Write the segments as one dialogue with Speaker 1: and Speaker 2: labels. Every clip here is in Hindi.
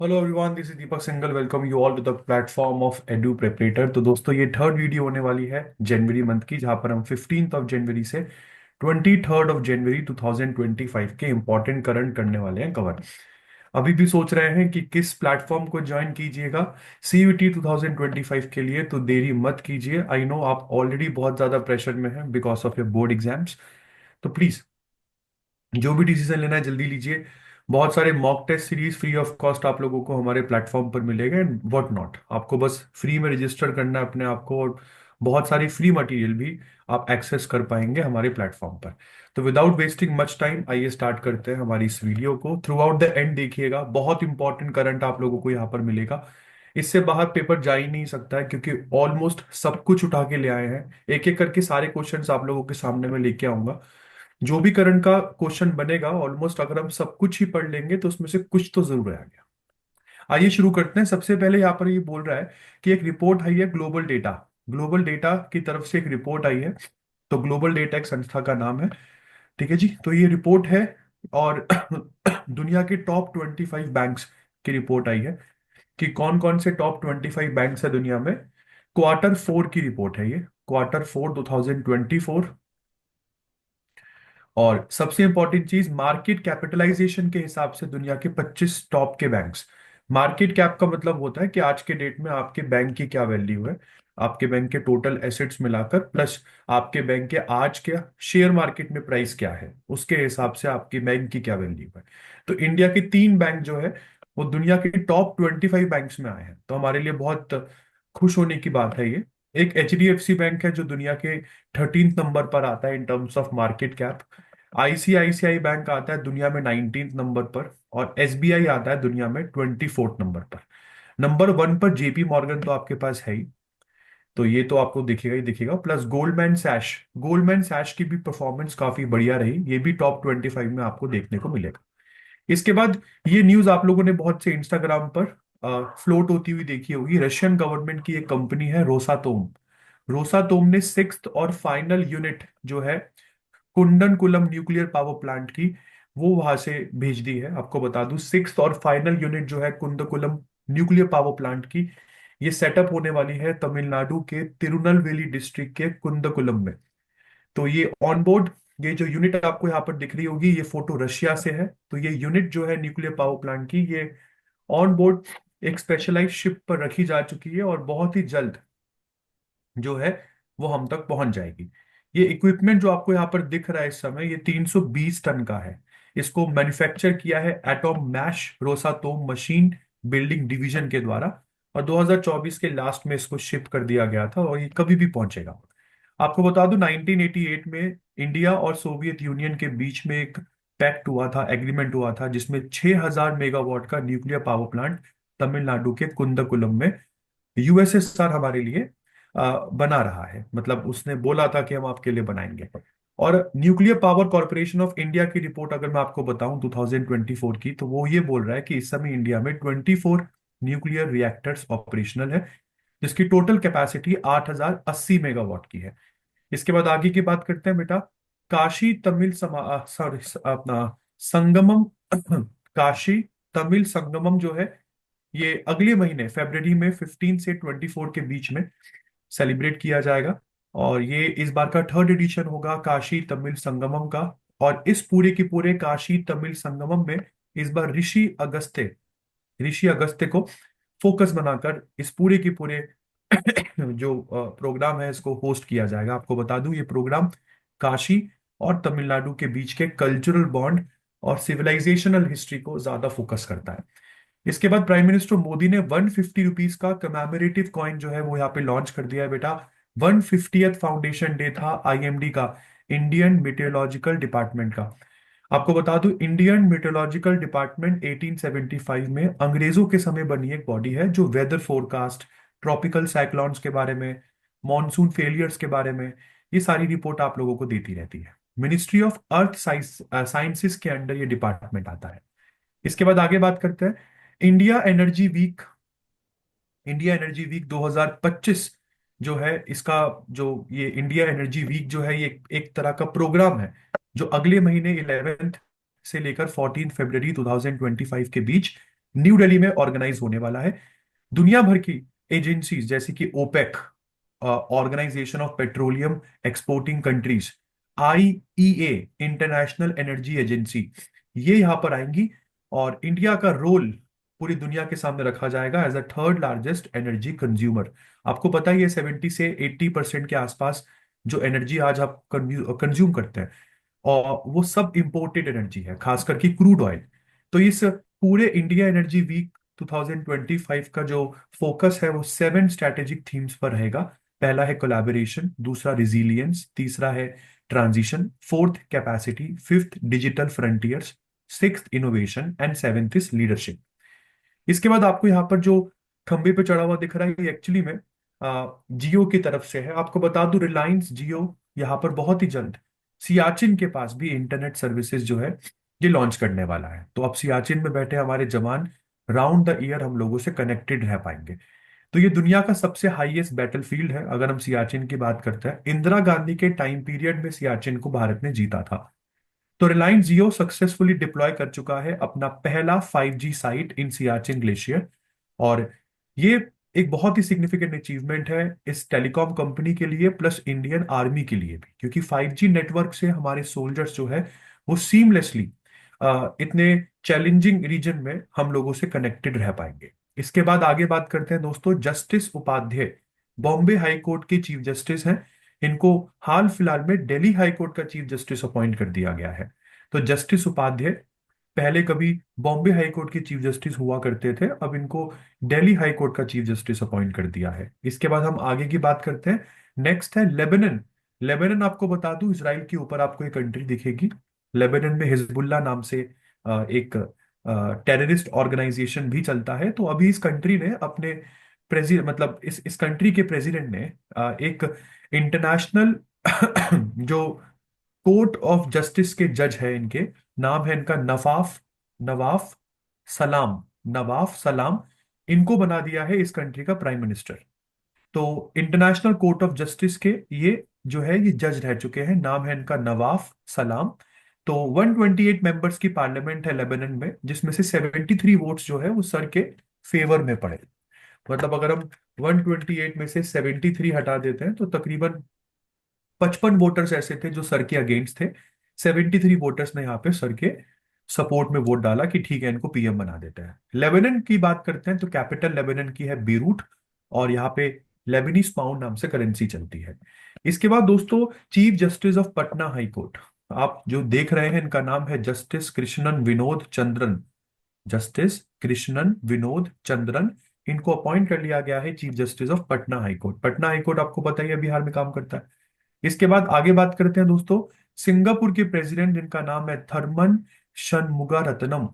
Speaker 1: Hello everyone, this is Deepak Singhal. Welcome you all to the platform of Edu Preparator. तो दोस्तों, ये थर्ड वीडियो होने वाली है जनवरी मंथ की, जहां पर हम 15th ऑफ जनवरी से 23rd ऑफ जनवरी 2025 के इंपॉर्टेंट करंट करने वाले हैं कवर। अभी भी सोच रहे हैं कि किस प्लेटफॉर्म को ज्वाइन कीजिएगा सीयूटी 2025 के लिए, तो देरी मत कीजिए। आई नो आप ऑलरेडी बहुत ज्यादा प्रेशर में हैं because of your board exams. तो प्लीज जो भी डिसीजन लेना है जल्दी लीजिए। बहुत सारे mock test series free of cost आप लोगों को हमारे प्लेटफॉर्म पर मिलेगा एंड व्हाट नॉट। आपको बस फ्री में रजिस्टर करना है अपने आप को, और बहुत सारी फ्री मटेरियल भी आप एक्सेस कर पाएंगे हमारे प्लेटफॉर्म पर। तो विदाउट वेस्टिंग मच टाइम, आइए स्टार्ट करते हैं हमारी इस वीडियो को। थ्रू आउट द एंड देखिएगा, बहुत इंपॉर्टेंट करंट आप लोगों को यहाँ पर मिलेगा। इससे बाहर पेपर जा ही नहीं सकता है, क्योंकि ऑलमोस्ट सब कुछ उठा के ले आए हैं। एक एक करके सारे क्वेश्चंस आप लोगों के सामने में लेके आऊंगा। जो भी करंट का क्वेश्चन बनेगा, ऑलमोस्ट अगर हम सब कुछ ही पढ़ लेंगे तो उसमें से कुछ तो जरूर आ गया। आइए शुरू करते हैं। सबसे पहले यहाँ पर ये बोल रहा है कि एक रिपोर्ट आई है ग्लोबल डेटा। ग्लोबल डेटा की तरफ से एक रिपोर्ट आई है। तो ग्लोबल डेटा एक संस्था का नाम है। ठीक है जी, तो ये रिपोर्ट है। और दुनिया के टॉप 25 बैंक्स की रिपोर्ट आई है कि कौन कौन से टॉप 25 बैंक्स है दुनिया में। क्वार्टर 4 की रिपोर्ट है ये। क्वार्टर 4 2024। और सबसे इंपॉर्टेंट चीज, मार्केट कैपिटलाइजेशन के हिसाब से दुनिया के 25 टॉप के बैंक्स। मार्केट कैप का मतलब होता है कि आज के डेट में आपके बैंक की क्या वैल्यू है, आपके बैंक के टोटल एसेट्स मिलाकर प्लस आपके बैंक के आज के शेयर मार्केट में प्राइस क्या है, उसके हिसाब से आपके बैंक की क्या वैल्यू है। तो इंडिया के 3 बैंक जो है वो दुनिया के टॉप 25 बैंक्स में आए हैं, तो हमारे लिए बहुत खुश होने की बात है ये। एक एचडीएफसी बैंक है जो दुनिया के 13th नंबर पर आता है इन terms of market cap. ICICI bank आता है दुनिया में 19th नंबर पर। और एसबीआई आता है दुनिया में 24th नंबर पर। नंबर 1 पर जेपी मॉर्गन तो आपके पास है ही, तो ये तो आपको दिखेगा ही दिखेगा। प्लस गोल्डमैन सैश की भी परफॉर्मेंस काफी बढ़िया रही, ये भी टॉप 25 में आपको देखने को मिलेगा। इसके बाद ये न्यूज आप लोगों ने बहुत से इंस्टाग्राम पर फ्लोट होती हुई देखी होगी। रशियन गवर्नमेंट की एक कंपनी है रोसातोम। रोसातोम ने 6th और फाइनल यूनिट जो है कुंडनकुलम न्यूक्लियर पावर प्लांट की, वो वहां से भेज दी है। आपको बता दूं, 6th और फाइनल यूनिट जो है कुंदकुलम न्यूक्लियर पावर प्लांट की, ये सेटअप होने वाली है तमिलनाडु के तिरुनलवेली डिस्ट्रिक्ट के कुंदकुलम में। तो ये ऑन बोर्ड, ये जो यूनिट आपको यहाँ पर दिख रही होगी, ये फोटो रशिया से है। तो ये यूनिट जो है न्यूक्लियर पावर प्लांट की, ये ऑन बोर्ड एक स्पेशलाइज शिप पर रखी जा चुकी है और बहुत ही जल्द जो है वो हम तक पहुंच जाएगी। ये इक्विपमेंट जो आपको यहाँ पर दिख रहा है इस समय, ये 320 टन का है। इसको मैन्युफैक्चर किया है Atommash Rosatom machine building division के द्वारा। और 2024 के लास्ट में इसको शिप कर दिया गया था, और ये कभी भी पहुंचेगा। आपको बता दूं, 1988 में इंडिया और सोवियत यूनियन के बीच में एक पैक्ट हुआ था, एग्रीमेंट हुआ था, जिसमें 6000 मेगावाट का न्यूक्लियर पावर प्लांट तमिलनाडु के कुंदकुलम में यूएसएसआर हमारे लिए बना रहा है। मतलब उसने बोला था कि हम आपके लिए बनाएंगे। और nuclear power corporation of India की रिपोर्ट अगर मैं आपको बताऊं 2024 की, तो वो ये बोल रहा है कि इस समय इंडिया में 24 न्यूक्लियर रिएक्टर्स ऑपरेशनल है, जिसकी टोटल कैपेसिटी 8080 मेगावाट की है। इसके बाद आगे की बात करते हैं बेटा। काशी तमिल सॉरी अपना संगमम काशी तमिल संगमम जो है, ये अगले महीने फरवरी में 15 से 24 के बीच में सेलिब्रेट किया जाएगा। और ये इस बार का थर्ड एडिशन होगा काशी तमिल संगमम का। और इस पूरे की पूरे काशी तमिल संगमम में इस बार ऋषि अगस्त्य को फोकस बनाकर इस पूरे की पूरे जो प्रोग्राम है इसको होस्ट किया जाएगा। आपको बता दूं, ये प्रोग्राम काशी और तमिलनाडु के बीच के कल्चरल बॉन्ड और सिविलाइजेशनल हिस्ट्री को ज्यादा फोकस करता है। इसके बाद प्राइम मिनिस्टर मोदी ने 150 रुपीज का कमेमोरेटिव कॉइन जो है वो यहाँ पे लॉन्च कर दिया है बेटा। 150th फाउंडेशन डे था आईएमडी का, इंडियन मेटेरोलॉजिकल डिपार्टमेंट का। आपको बता दूं, इंडियन मेटेरोलॉजिकल डिपार्टमेंट 1875 में अंग्रेजों के समय बनी एक बॉडी है जो वेदर फोरकास्ट, ट्रॉपिकल साइक्लोन्स के बारे में, मॉनसून फेलियर्स के बारे में ये सारी रिपोर्ट आप लोगों को देती रहती है। मिनिस्ट्री ऑफ अर्थ साइंसेस के अंडर ये डिपार्टमेंट आता है। इसके बाद आगे बात करते हैं India Energy Week. India Energy Week 2025 जो है इसका, जो ये इंडिया एनर्जी वीक जो है, ये एक तरह का प्रोग्राम है जो अगले महीने 11th से लेकर 14 फरवरी 2025 के बीच न्यू दिल्ली में ऑर्गेनाइज होने वाला है। दुनिया भर की एजेंसीज जैसे कि OPEC, Organization of Petroleum Exporting Countries, IEA, International Energy Agency, ये यहाँ पर आएंगी। और इंडिया का रोल पूरी दुनिया के सामने रखा जाएगा as a third largest energy consumer. आपको पता ही है 70 से 80% के आसपास जो एनर्जी आज आप कंज्यूम करते हैं, और वो सब इंपोर्टेड एनर्जी है, खास करके क्रूड ऑयल। तो इस पूरे इंडिया एनर्जी वीक 2025 का जो फोकस है वो 7 स्ट्रैटेजिक थीम्स पर रहेगा। पहला है कोलैबोरेशन, दूसरा रिजीलियंस, तीसरा है transition, fourth capacity, fifth digital frontiers, sixth innovation and seventh is leadership. इसके बाद आपको यहाँ पर जो खंबे पे चढ़ा हुआ दिख रहा है, ये एक्चुअली में जियो की तरफ से है। आपको बता दूं, रिलायंस जियो यहाँ पर बहुत ही जल्द सियाचिन के पास भी इंटरनेट सर्विसेज जो है ये लॉन्च करने वाला है। तो अब सियाचिन में बैठे हमारे जवान राउंड द ईयर हम लोगों से कनेक्टेड रह पाएंगे। तो ये दुनिया का सबसे हाईएस्ट बैटलफील्ड है। अगर हम सियाचिन की बात करते हैं, इंदिरा गांधी के टाइम पीरियड में सियाचिन को भारत ने जीता था। तो रिलायंस जियो सक्सेसफुली डिप्लॉय कर चुका है अपना पहला 5G साइट इन सियाचिन ग्लेशियर। और ये एक बहुत ही सिग्निफिकेंट अचीवमेंट है इस टेलीकॉम कंपनी के लिए, प्लस इंडियन आर्मी के लिए भी, क्योंकि 5G नेटवर्क से हमारे सोल्जर्स जो है वो सीमलेसली इतने चैलेंजिंग रीजन में हम लोगों से कनेक्टेड रह पाएंगे। इसके बाद आगे बात करते हैं दोस्तों, Justice Upadhyay Bombay High Court के चीफ जस्टिस हैं। इनको हाल फिलहाल में दिल्ली हाई कोर्ट का चीफ जस्टिस अपॉइंट कर दिया गया है। तो जस्टिस उपाध्याय पहले कभी बॉम्बे हाई कोर्ट के चीफ जस्टिस हुआ करते थे, अब इनको दिल्ली हाई कोर्ट का चीफ जस्टिस अपॉइंट कर दिया है। इसके बाद हम आगे की बात करते हैं। नेक्स्ट है लेबनान। लेबनान, आपको बता दूं, इसराइल के ऊपर आपको एक कंट्री दिखेगी। लेबनान में हिजबुल्ला नाम से एक टेररिस्ट ऑर्गेनाइजेशन भी चलता है। तो अभी इस कंट्री ने अपने प्रेसिडेंट, मतलब इस कंट्री के प्रेसिडेंट ने एक इंटरनेशनल जो कोर्ट ऑफ जस्टिस के जज है, इनके नाम है इनका नवाफ नवाफ सलाम, नवाफ सलाम, इनको बना दिया है इस कंट्री का प्राइम मिनिस्टर। तो इंटरनेशनल कोर्ट ऑफ जस्टिस के ये जो है ये जज रह चुके हैं, नाम है इनका नवाफ सलाम। तो 128 मेंबर्स की पार्लियामेंट है लेबनान में, जिसमें से 73 वोट्स जो है वो सर के फेवर में पड़े। मतलब अगर हम 128 में से 73 हटा देते हैं तो तकरीबन 55 वोटर्स ऐसे थे जो सर के अगेंस्ट थे। 73 वोटर्स ने यहाँ पे सर के सपोर्ट में वोट डाला कि ठीक है, इनको पीएम बना देते हैं। लेबनान की बात करते हैं तो कैपिटल लेबनान की है बीरूट, और यहाँ पे लेबनीज पाउंड नाम से करेंसी चलती है। इसके बाद दोस्तों, chief justice of Patna high court आप जो देख रहे हैं, इनका नाम है जस्टिस कृष्णन विनोद चंद्रन। जस्टिस कृष्णन विनोद चंद्रन, इनको अपॉइंट कर लिया गया है chief justice of Patna high court. Patna high court आपको पता ही है बिहार में काम करता है। इसके बाद आगे बात करते हैं दोस्तों, सिंगापुर के प्रेसिडेंट जिनका नाम है थर्मन शनमुगारत्नम।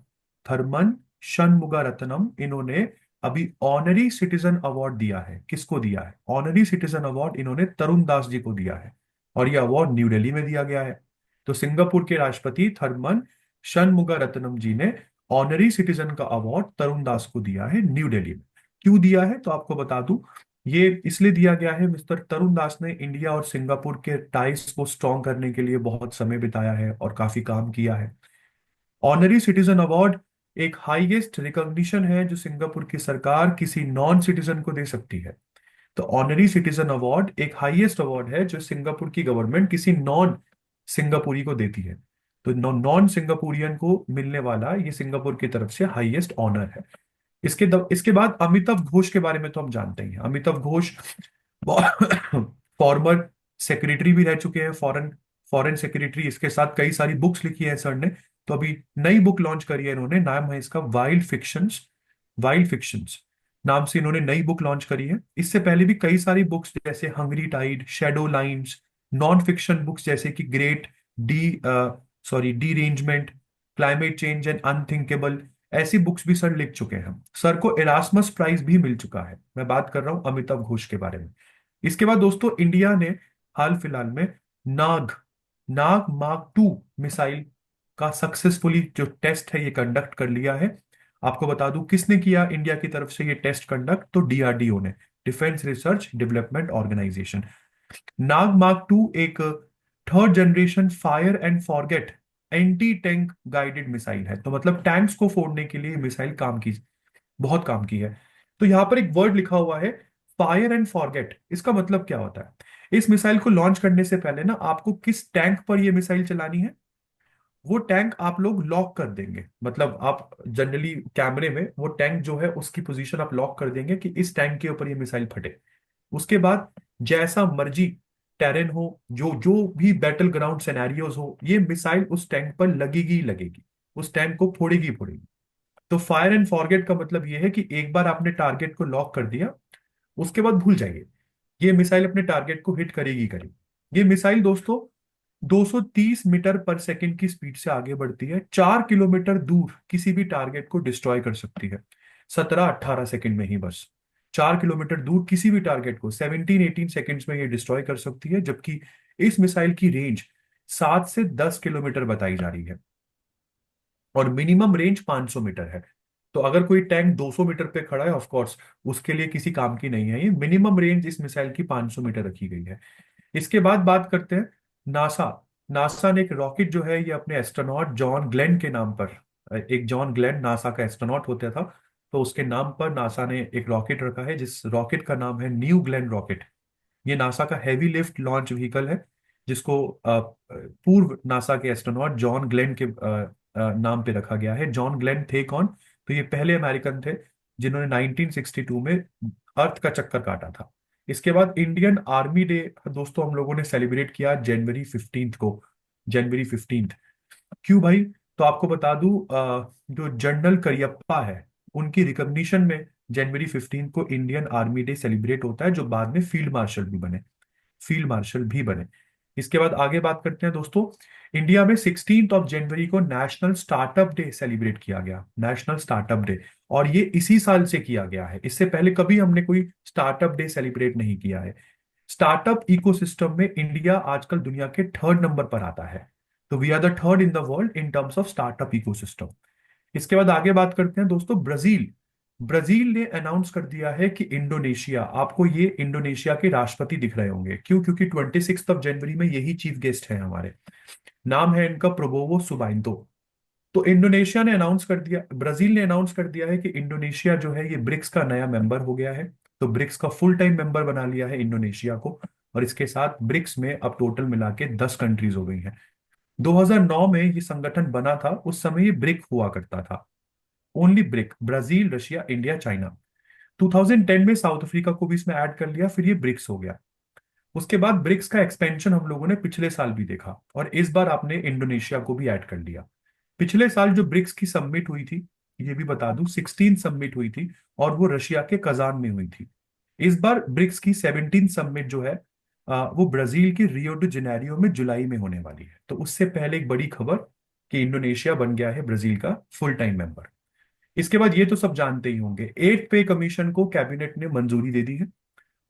Speaker 1: थर्मन शनमुगारत्नम, इन्होंने अभी ऑनरी सिटीजन अवार्ड दिया है। किसको दिया है ऑनरी सिटीजन अवार्ड? इन्होंने तरुण दास जी को दिया है, और यह अवार्ड न्यू दिल्ली में दिया गया है। तो सिंगापुर के राष्ट्रपति थर्मन शनमुगारत्नम जी ने ऑनरी सिटीजन का अवार्ड तरुण दास को दिया है न्यू दिल्ली में। क्यों दिया है तो आपको बता दूं, ये इसलिए दिया गया है, मिस्टर तरुण दास ने इंडिया और सिंगापुर के टाइज को स्ट्रॉन्ग करने के लिए बहुत समय बिताया है और काफी काम किया है। ऑनरी सिटीजन अवार्ड एक हाईएस्ट रिकॉग्निशन है जो सिंगापुर की सरकार किसी नॉन सिटीजन को दे सकती है। तो ऑनरी सिटीजन अवार्ड एक हाईएस्ट अवार्ड है जो सिंगापुर की गवर्नमेंट किसी नॉन सिंगापुरी को देती है। तो नॉन सिंगापुरियन को मिलने वाला ये सिंगापुर की तरफ से हाईएस्ट ऑनर है। इसके बाद अमिताभ घोष के बारे में तो हम जानते ही हैं। अमिताभ घोष फॉर्मर सेक्रेटरी भी रह चुके हैं, फॉरेन फॉरेन सेक्रेटरी। इसके साथ कई सारी बुक्स लिखी है सर ने। तो अभी नई बुक लॉन्च करी है इन्होंने, नाम है इसका वाइल्ड फिक्शंस। वाइल्ड फिक्शंस नाम से इन्होंने नई बुक लॉन्च करी है। इससे पहले भी कई सारी बुक्स जैसे Hungry Tide, Shadow Lines, non fiction books जैसे कि great D derangement, climate change and unthinkable, ऐसी बुक्स भी सर लिख चुके हैं। सर को एरास्मस प्राइज भी मिल चुका है। मैं बात कर रहा हूं अमिताभ घोष के बारे में। इसके बाद दोस्तों, इंडिया ने हाल फिलहाल में नाग नाग मार्क 2 मिसाइल का सक्सेसफुली जो टेस्ट है ये कंडक्ट कर लिया है। आपको बता दूं किसने किया इंडिया की तरफ से ये टेस्ट कंडक्ट, तो डीआरडीओ ने, डिफेंस रिसर्च डेवलपमेंट ऑर्गेनाइजेशन। नाग मार्क 2 एक third generation fire and forget anti tank guided missile है। तो मतलब टैंक्स को फोड़ने के लिए मिसाइल बहुत काम की है। तो यहाँ पर एक वर्ड लिखा हुआ है, फायर एंड फॉरगेट। इसका मतलब क्या होता है? इस मिसाइल को लॉन्च करने से पहले ना आपको किस टैंक पर यह मिसाइल चलानी है, वो टैंक आप लोग लॉक कर देंगे। मतलब आप जनरली कैमरे में वो टैंक जो है उसकी पोजीशन आप लॉक कर देंगे कि इस टैंक के ऊपर ये मिसाइल फटे। उसके बाद जैसा मर्जी टेरेन हो, जो जो भी बैटल ग्राउंड सिनेरियोज हो, ये मिसाइल उस टैंक पर लगेगी ही लगेगी, उस टैंक को फोड़ेगी ही फोड़ेगी। तो फायर एंड फॉरगेट का मतलब ये है कि एक बार आपने टारगेट को लॉक कर दिया, उसके बाद भूल जाइए, ये मिसाइल अपने टारगेट को हिट करेगी करेगी। ये मिसाइल दोस्तों 230 मीटर पर सेकंड की स्पीड से आगे बढ़ती है, 4 किलोमीटर दूर किसी भी टारगेट को डिस्ट्रॉय कर सकती है 17-18 सेकंड में ही बस। 4 किलोमीटर दूर किसी भी टारगेट को 17-18 सेकंड्स में ये डिस्ट्रॉय कर सकती है, जबकि इस मिसाइल की रेंज 7 से 10 किलोमीटर बताई जा रही है और मिनिमम रेंज 500 मीटर है। तो अगर कोई टैंक 200 मीटर पे खड़ा है, ऑफ कोर्स उसके लिए किसी काम की नहीं है। ये मिनिमम रेंज इस मिसाइल की 500 मीटर रखी गई है। इसके बाद बात करते हैं नासा। नासा ने एक रॉकेट जो है ये अपने एस्ट्रोनॉट जॉन ग्लेन के नाम पर, एक जॉन ग्लेन नासा का एस्ट्रोनॉट होता था, तो उसके नाम पर नासा ने एक रॉकेट रखा है, जिस रॉकेट का नाम है न्यू ग्लेन रॉकेट। ये नासा का हैवी लिफ्ट लॉन्च व्हीकल है, जिसको पूर्व नासा के एस्ट्रोनॉट जॉन ग्लेन के नाम पे रखा गया है। जॉन ग्लेन थे कौन? तो ये पहले अमेरिकन थे जिन्होंने 1962 में अर्थ का चक्कर काटा था। इसके बाद इंडियन आर्मी डे दोस्तों हम लोगों ने सेलिब्रेट किया जनवरी 15 को। जनवरी 15 क्यों भाई? तो आपको बता दूं, जो जनरल करियप्पा है उनकी रिकॉग्निशन में जनवरी 15 को इंडियन आर्मी डे सेलिब्रेट होता है, जो बाद में फील्ड मार्शल भी बने। इसके बाद आगे बात करते हैं दोस्तों। इंडिया में 16 जनवरी को नेशनल स्टार्टअप डे सेलिब्रेट किया गया, नेशनल स्टार्टअप डे। और ये इसी साल से किया गया है, इससे पहले कभी हमने कोई स्टार्टअप डे सेलिब्रेट नहीं किया है। स्टार्टअप इकोसिस्टम में इंडिया आजकल दुनिया के 3rd नंबर पर आता है। तो we are the third in the world in terms of startup ecosystem. इसके बाद आगे बात करते हैं दोस्तों, ब्राजील। ब्राजील ने अनाउंस कर दिया है कि इंडोनेशिया, आपको ये इंडोनेशिया के राष्ट्रपति दिख रहे होंगे, क्यों? क्योंकि 26 जनवरी में यही चीफ गेस्ट है हमारे। नाम है इनका प्रोबोवो सुबाइंतो। तो इंडोनेशिया ने अनाउंस कर दिया, ब्राजील ने अनाउंस कर दिया है कि इंडोनेशिया जो है ये ब्रिक्स का नया मेंबर हो गया है। तो ब्रिक्स का फुल टाइम मेंबर बना लिया है इंडोनेशिया को। और इसके साथ ब्रिक्स में अब टोटल मिला के 10 कंट्रीज हो गई हैं। 2009 में ये संगठन बना था, उस समय ये ब्रिक हुआ करता था, only brick, Brazil, Russia, India, China. 2010 में साउथ अफ्रीका को भी इसमें ऐड कर लिया, फिर ये ब्रिक्स हो गया। उसके बाद ब्रिक्स का एक्सपेंशन हम लोगों ने पिछले साल भी देखा, और इस बार आपने इंडोनेशिया को भी ऐड कर लिया। पिछले साल जो ब्रिक्स की समिट हुई थी, ये भी बता दूं 16 समिट हुई थी, और वो रशिया के कजान में हुई थी। इस बार ब्रिक्स की 17 समिट जो है वो ब्राजील के रियो डी जेनेरियो में जुलाई में होने वाली है। तो उससे पहले एक बड़ी खबर कि इंडोनेशिया बन गया है ब्राजील का फुल टाइम मेंबर। इसके बाद ये तो सब जानते ही होंगे, 8th पे कमीशन को कैबिनेट ने मंजूरी दे दी है।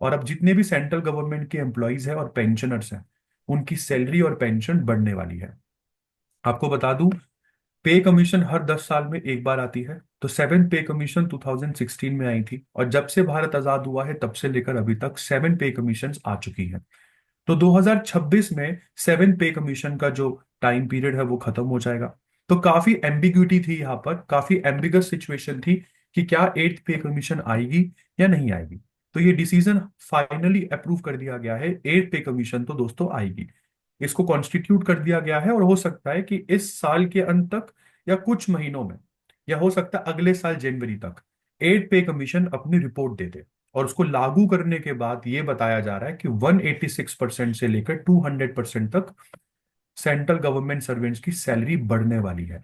Speaker 1: और अब जितने भी सेंट्रल गवर्नमेंट के एम्प्लॉयज हैं और पेंशनर्स हैं, उनकी सैलरी और पेंशन बढ़ने वाली है। आपको बता दूं, पे कमीशन हर 10 साल में एक बार आती है। तो 7th पे कमीशन 2016 में आई थी, और जब से भारत आजाद हुआ है तब से लेकर अभी तक 7 पे कमीशन आ चुकी हैं। तो 2026 में 7 पे कमीशन का जो टाइम पीरियड है वो खत्म हो जाएगा। तो काफी एम्बिग्यूटी थी यहाँ पर, काफी एम्बिगस सिचुएशन थी कि क्या 8th पे कमीशन आएगी या नहीं आएगी। तो ये डिसीजन फाइनली अप्रूव कर दिया गया है, 8th पे कमीशन तो दोस्तों आएगी। इसको कॉन्स्टिट्यूट कर दिया गया है, और हो सकता है कि इस साल के अंत तक या कुछ महीनों में, या हो सकता है अगले साल जनवरी तक 8th पे कमीशन अपनी रिपोर्ट दे दे। और उसको लागू करने के बाद ये बताया जा रहा है कि 186% से लेकर 200% तक सेंट्रल गवर्नमेंट सर्वेंट्स की सैलरी बढ़ने वाली है।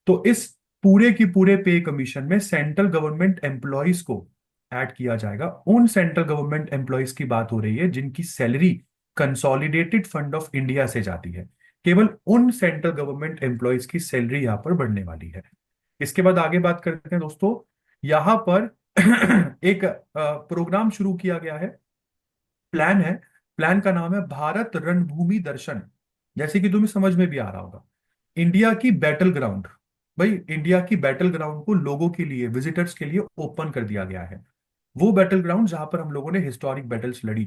Speaker 1: तो इस पूरे की पूरे पे कमीशन में सेंट्रल गवर्नमेंट एम्प्लॉयज को ऐड किया जाएगा। उन सेंट्रल गवर्नमेंट एम्प्लॉयज की बात हो रही है जिनकी salary consolidated fund of India से जाती है। केवल उन सेंट्रल गवर्नमेंट एम्प्लॉयज की सैलरी यहां पर बढ़ने वाली है। इसके बाद आगे बात करते हैं दोस्तों, यहां पर एक प्रोग्राम शुरू किया गया है, प्लान है। प्लान का नाम है भारत रणभूमि दर्शन। जैसे कि तुम्हें समझ में भी आ रहा होगा, इंडिया की बैटल ग्राउंड। भाई इंडिया की बैटल ग्राउंड को लोगों के लिए, विजिटर्स के लिए ओपन कर दिया गया है। वो बैटल ग्राउंड जहां पर हम लोगों ने हिस्टोरिक बैटल्स लड़ी,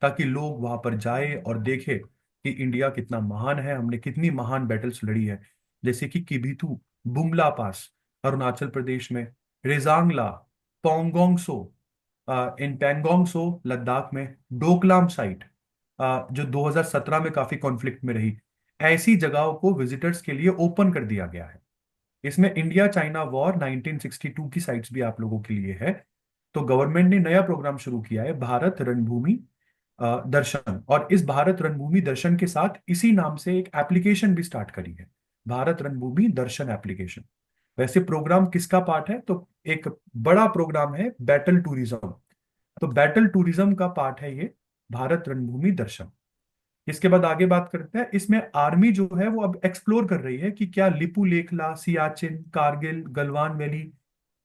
Speaker 1: ताकि लोग वहां पर जाए और देखे कि इंडिया कितना महान है, हमने कितनी महान बैटल्स लड़ी है, जैसे कि किबिथू, बुमला पास अरुणाचल प्रदेश में, रेजांगला, पोंगोंग सो इन पैंगोंग सो लद्दाख में, डोकलाम साइट जो 2017 में काफी कॉन्फ्लिक्ट में रही, ऐसी जगहों को विजिटर्स के लिए ओपन कर दिया गया है। इसमें इंडिया चाइना वॉर 1962 की साइट्स भी आप लोगों के लिए है। तो गवर्नमेंट ने नया प्रोग्राम शुरू किया है, भारत रणभूमि दर्शन, और इस भारत रणभूमि दर्शन के साथ इसी नाम से एक एप्लीकेशन भी स्टार्ट करी है, भारत रणभूमि दर्शन एप्लीकेशन। वैसे प्रोग्राम किसका पार्ट है, तो एक बड़ा प्रोग्राम है बैटल टूरिज्म। तो बैटल टूरिज्म का पार्ट है ये भारत रणभूमि दर्शन। इसके बाद आगे बात करते हैं, इसमें आर्मी जो है वो अब एक्सप्लोर कर रही है कि क्या लिपू लेखला, सियाचिन, कारगिल, गलवान वैली,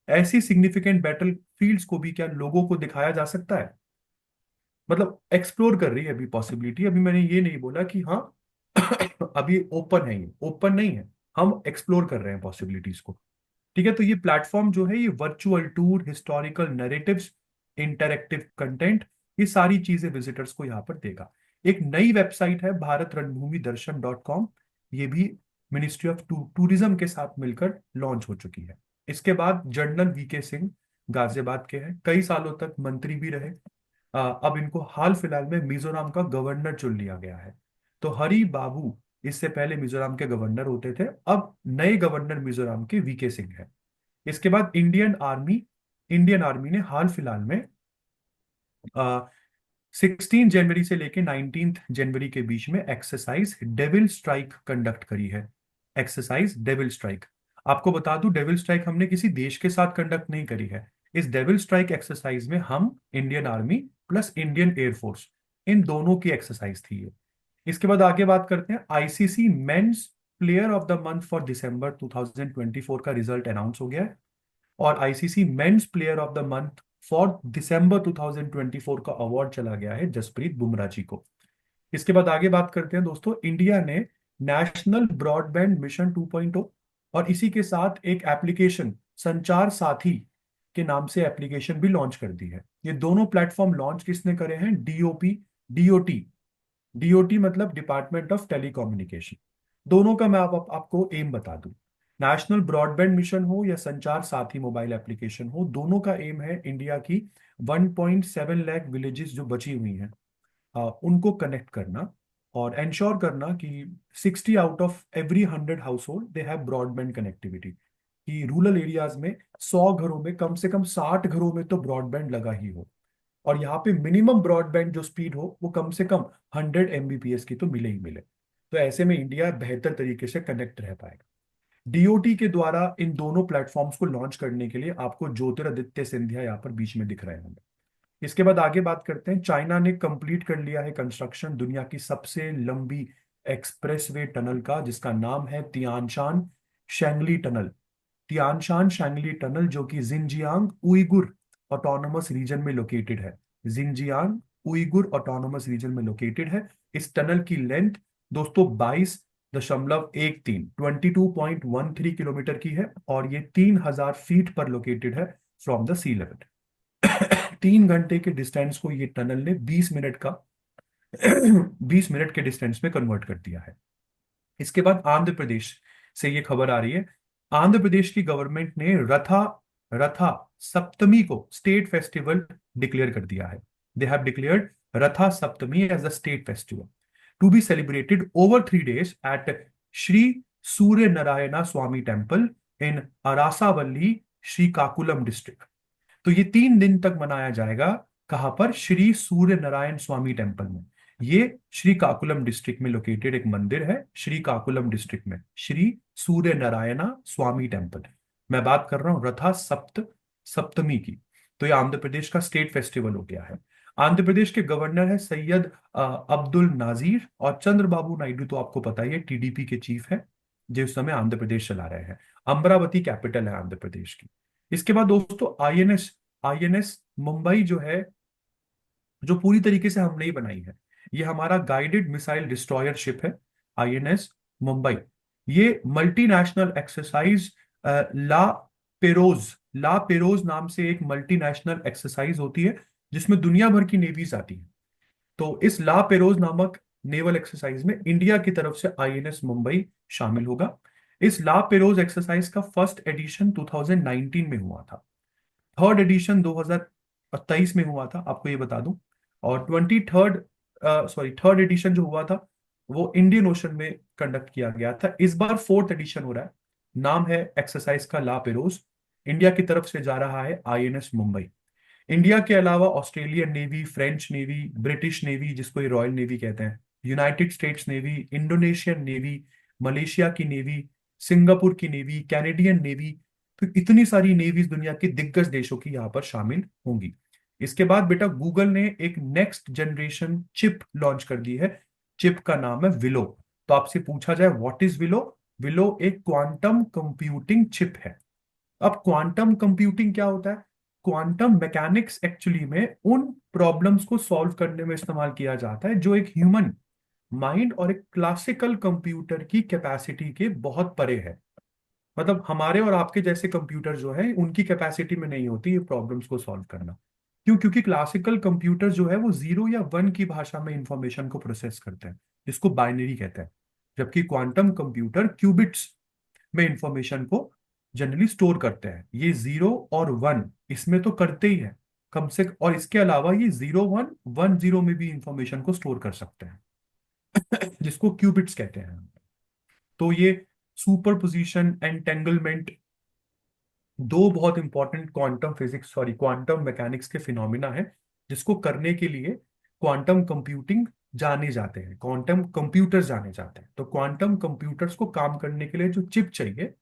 Speaker 1: ऐसी सिग्निफिकेंट बैटल फील्ड्स को भी क्या लोगों को दिखाया जा सकता है। मतलब एक्सप्लोर कर रही है अभी पॉसिबिलिटी, अभी मैंने ये नहीं बोला कि हाँ अभी ओपन है, ये ओपन नहीं है, हम एक्सप्लोर कर रहे हैं पॉसिबिलिटीज को। ठीक है, तो ये प्लेटफॉर्म जो है ये virtual tour, historical narratives, interactive content, ये सारी चीजें विजिटर्स को यहाँ पर देगा। एक नई वेबसाइट है भारत रणभूमि दर्शन .com, ये भी मिनिस्ट्री ऑफ टूरिज्म के साथ मिलकर लॉन्च हो चुकी है। इसके बाद जनरल वीके सिंह गाजियाबाद के हैं, कई सालों तक मंत्री भी रहे। अब इनको हाल फिलहाल में मिजोरम का गवर्नर चुन लिया गया है। तो हरी बाबू इससे पहले मिजोरम के गवर्नर होते थे, अब नए गवर्नर मिजोरम के वीके सिंह है। इसके बाद इंडियन आर्मी ने हाल फिलहाल में 16 जनवरी से लेके 19 जनवरी के बीच में एक्सरसाइज डेविल स्ट्राइक कंडक्ट करी है। एक्सरसाइज डेविल स्ट्राइक, आपको बता दूं डेविल स्ट्राइक हमने किसी देश के साथ कंडक्ट नहीं करी है। इस डेविल स्ट्राइक एक्सरसाइज में हम Indian Army plus Indian Air Force, इन दोनों की एक्सरसाइज थी ये। इसके बाद आगे बात करते हैं, ICC men's player of the month for December 2024 का रिजल्ट अनाउंस हो गया है, और ICC men's player of the month for December 2024 का अवार्ड चला गया है जसप्रीत बुमराह जी को। इसके बाद आगे बात करते हैं दोस्तों, इंडिया ने नेशनल ब्रॉडबैंड मिशन 2.0 और इसी के साथ एक एप्लीकेशन संचार साथी के नाम से एप्लीकेशन भी लॉन्च कर दी है। ये दोनों प्लेटफॉर्म लॉन्च किसने करे हैं, डीओटी डीओटी मतलब डिपार्टमेंट ऑफ टेलीकम्युनिकेशन। दोनों का मैं आपको एम बता दूं, नेशनल ब्रॉडबैंड मिशन हो या संचार साथी मोबाइल एप्लीकेशन हो, दोनों का एम है इंडिया की 1.7 लाख विलेजेस जो बची हुई हैं उनको कनेक्ट करना, और इंश्योर करना कि 60 out of every 100 house hold they have broadband connectivity, कि रूरल एरियाज में 100 घरों में कम से कम 60 घरों में तो ब्रॉडबैंड लगा ही हो, और यहाँ पे मिनिमम ब्रॉडबैंड जो स्पीड हो वो कम से कम 100 MBPS की तो मिले ही मिले। तो ऐसे में इंडिया बेहतर तरीके से कनेक्ट रह पाएगा। डीओटी के द्वारा इन दोनों प्लेटफॉर्म्स को लॉन्च करने के लिए आपको ज्योतिरादित्य सिंधिया यहाँ पर बीच में दिख रहे होंगे। इसके बाद आगे बात करते हैं, चाइना ने कंप्लीट कर लिया है कंस्ट्रक्शन दुनिया की सबसे लंबी एक्सप्रेसवे टनल का, जिसका नाम है तियानशान शैंगली टनल। तियानशान शैंगली टनल जो कि जिनजियांग उइगुर ऑटोनोमस रीजन में लोकेटेड है, जिनजियांग उइगुर ऑटोनोमस रीजन में लोकेटेड है। इस टनल की लेंथ दोस्तों 22.13 किलोमीटर की है, और ये 3,000 फीट पर लोकेटेड है फ्रॉम द सी लेवल। 3 घंटे के डिस्टेंस को ये टनल ने 20 मिनट का 20 मिनट के डिस्टेंस में कन्वर्ट कर दिया है। इसके बाद आंध्र प्रदेश से ये खबर आ रही है, आंध्र प्रदेश की गवर्नमेंट ने रथा रथा सप्तमी को स्टेट फेस्टिवल डिक्लेयर कर दिया है। दे have declared Ratha Saptami as a state festival to be celebrated over 3 days at Shri Surya Narayana Swami temple in Arasavalli, Srikakulam district. तो ये 3 दिन तक मनाया जाएगा, कहां पर, श्री सूर्य नारायण स्वामी टेम्पल में। ये श्री काकुलम डिस्ट्रिक्ट में लोकेटेड एक मंदिर है, श्री काकुलम डिस्ट्रिक्ट में श्री सूर्य नारायणा स्वामी टेम्पल। मैं बात कर रहा हूं रथा सप्तमी की। तो ये आंध्र प्रदेश का स्टेट फेस्टिवल हो गया है। आंध्र प्रदेश के गवर्नर है सैयद अब्दुल नाजीर, और चंद्रबाबू नायडू तो आपको पता ही है टीडीपी के चीफ है, जो इस समय आंध्र प्रदेश चला रहे हैं। अमरावती कैपिटल है आंध्र प्रदेश की। इसके बाद दोस्तों आईएनएस मुंबई जो है, जो पूरी तरीके से हमने ही बनाई है, ये हमारा गाइडेड मिसाइल डिस्ट्रॉयर शिप है आईएनएस मुंबई। ये मल्टीनेशनल एक्सरसाइज ला ला पेरोज नाम से एक मल्टीनेशनल एक्सरसाइज होती है जिसमें दुनिया भर की नेवीज आती है। तो इस ला पेरोज नामक नेवल एक्सरसाइज में इंडिया की तरफ से आईएनएस मुंबई शामिल होगा। इस ला पेरोज एक्सरसाइज का फर्स्ट एडिशन 2019 में हुआ था। थर्ड एडिशन 2023 में हुआ था, आपको ये बता दूं। और थर्ड एडिशन जो हुआ था वो इंडियन ओशन में कंडक्ट किया गया था। इस बार फोर्थ एडिशन हो रहा है। नाम है एक्सरसाइज का ला पेरोज। इंडिया की तरफ से जा रहा है आईएनएस मुंबई। इंडिया के अलावा Australian navy, French navy, British navy जिसको ये रॉयल नेवी कहते हैं, United states navy, Indonesian navy, Malaysia की नेवी, सिंगापुर की नेवी, कैनेडियन नेवी, तो इतनी सारी नेवीज दुनिया के दिग्गज देशों की यहाँ पर शामिल होंगी। इसके बाद बेटा गूगल ने एक नेक्स्ट जनरेशन चिप लॉन्च कर दी है। चिप का नाम है विलो। तो आपसे पूछा जाए व्हाट इज विलो? विलो एक क्वांटम कंप्यूटिंग चिप है। अब क्वांटम कंप्यूटिंग क्या होता है? क्वांटम मैकेनिक्स एक्चुअली में उन प्रॉब्लम्स को सॉल्व करने में इस्तेमाल किया जाता है जो एक ह्यूमन माइंड और एक क्लासिकल कंप्यूटर की कैपेसिटी के बहुत परे है। मतलब हमारे और आपके जैसे कंप्यूटर जो है उनकी कैपेसिटी में नहीं होती ये प्रॉब्लम्स को सॉल्व करना। क्यों? क्योंकि क्लासिकल कंप्यूटर जो है वो 0 या 1 की भाषा में इंफॉर्मेशन को प्रोसेस करते हैं, जिसको बाइनरी कहते हैं। जबकि क्वांटम कंप्यूटर क्यूबिट्स में इंफॉर्मेशन को जनरली स्टोर करते हैं। ये 0 और 1 इसमें तो करते ही है कम से, और इसके अलावा ये 0 1 1 0 में भी इंफॉर्मेशन को स्टोर कर सकते हैं जिसको क्यूबिट्स कहते हैं। तो ये सुपर पोजिशन, एंटेंगलमेंट, दो बहुत इंपॉर्टेंट क्वांटम मैकेनिक्स के फिनोमिना है जिसको करने के लिए क्वांटम कंप्यूटिंग जाने जाते हैं, क्वांटम कंप्यूटर्स जाने जाते हैं। तो क्वांटम कंप्यूटर्स को काम करने के लिए जो चिप चाहिए,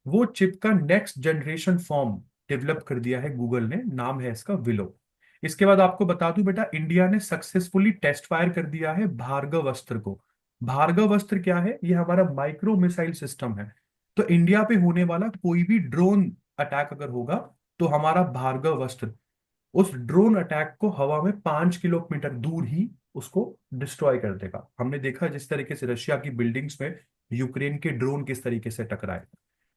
Speaker 1: वो चिप का नेक्स्ट जनरेशन फॉर्म डेवलप कर दिया है गूगल ने। नाम है इसका विलो। इसके बाद आपको बता दूं बेटा, इंडिया ने सक्सेसफुली टेस्ट फायर कर दिया है भार्गव अस्त्र को। भार्गव अस्त्र क्या है? ये हमारा माइक्रो मिसाइल सिस्टम है। तो इंडिया पे होने वाला कोई भी ड्रोन अटैक अगर होगा तो हमारा भार्गव अस्त्र उस ड्रोन अटैक को हवा में 5 किलोमीटर दूर ही उसको डिस्ट्रॉय कर देगा। हमने देखा जिस तरीके से रशिया की बिल्डिंग्स में यूक्रेन के ड्रोन किस तरीके से टकराए।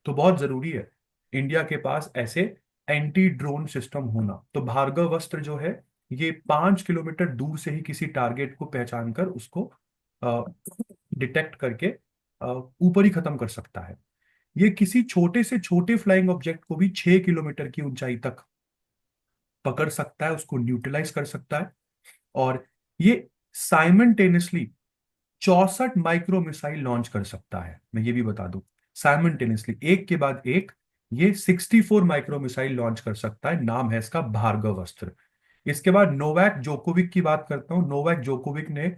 Speaker 1: तो बहुत जरूरी है इंडिया के पास ऐसे एंटी ड्रोन सिस्टम होना। तो भार्गव अस्त्र जो है ये 5 किलोमीटर दूर से ही किसी टारगेट को पहचान कर उसको डिटेक्ट करके ऊपर ही खत्म कर सकता है। ये किसी छोटे से छोटे फ्लाइंग ऑब्जेक्ट को भी 6 किलोमीटर की ऊंचाई तक पकड़ सकता है, उसको न्यूट्रलाइज कर सकता है। और ये साइमल्टेनियसली 64 माइक्रो मिसाइल लॉन्च कर सकता है। मैं ये भी बता दूं, साइमल्टेनियसली एक के बाद एक ये 64 माइक्रो मिसाइल लॉन्च कर सकता है। नाम है इसका भार्गव अस्त्र। इसके बाद नोवाक जोकोविक की बात करता हूं। नोवाक जोकोविक ने